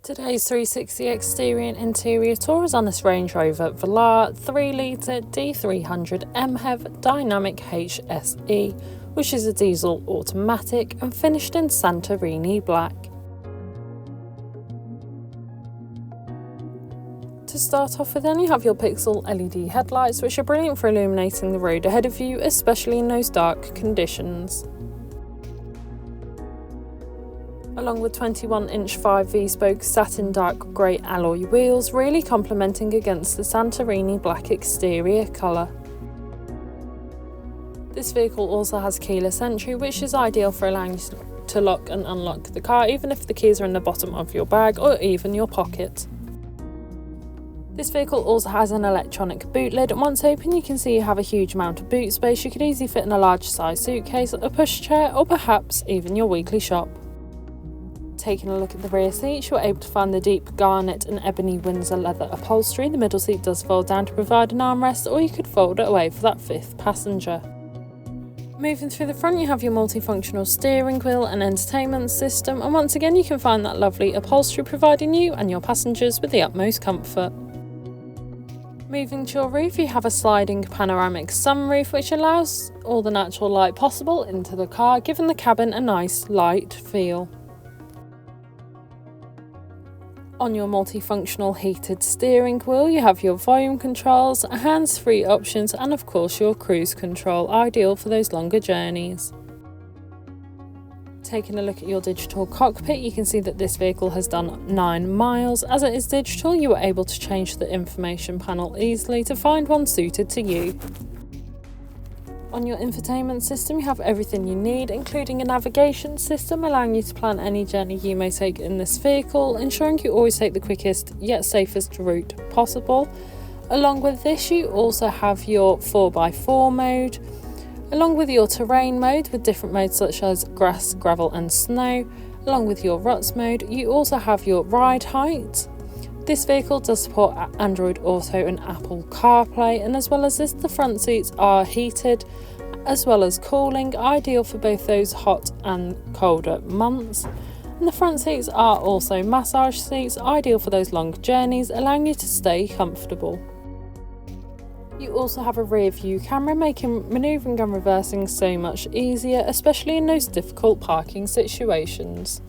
Today's 360 exterior and interior tour is on this Range Rover Velar 3.0 D300 MHEV Dynamic HSE, which is a diesel automatic and finished in Santorini Black. To start off with, then you have your pixel LED headlights, which are brilliant for illuminating the road ahead of you, especially in those dark conditions. Along with 21-inch 5V-spoke satin dark grey alloy wheels, really complementing against the Santorini Black exterior colour. This vehicle also has keyless entry, which is ideal for allowing you to lock and unlock the car, even if the keys are in the bottom of your bag or even your pocket. This vehicle also has an electronic boot lid, and once open you can see you have a huge amount of boot space. You could easily fit in a large size suitcase, a pushchair, or perhaps even your weekly shop. Taking a look at the rear seats, you're able to find the deep garnet and ebony Windsor leather upholstery. The middle seat does fold down to provide an armrest, or you could fold it away for that fifth passenger. Moving through the front, you have your multifunctional steering wheel and entertainment system, and once again you can find that lovely upholstery, providing you and your passengers with the utmost comfort. Moving to your roof, you have a sliding panoramic sunroof, which allows all the natural light possible into the car, giving the cabin a nice light feel. On your multifunctional heated steering wheel, you have your volume controls, hands-free options, and of course your cruise control, ideal for those longer journeys. Taking a look at your digital cockpit, you can see that this vehicle has done 9 miles. As it is digital, you are able to change the information panel easily to find one suited to you. On your infotainment system, you have everything you need, including a navigation system allowing you to plan any journey you may take in this vehicle, ensuring you always take the quickest yet safest route possible. Along with this, you also have your 4x4 mode, along with your terrain mode with different modes such as grass, gravel and snow. Along with your ruts mode, you also have your ride height. This vehicle does support Android Auto and Apple CarPlay, and as well as this, the front seats are heated as well as cooling, ideal for both those hot and colder months. And the front seats are also massage seats, ideal for those long journeys, allowing you to stay comfortable. You also have a rear view camera, making manoeuvring and reversing so much easier, especially in those difficult parking situations.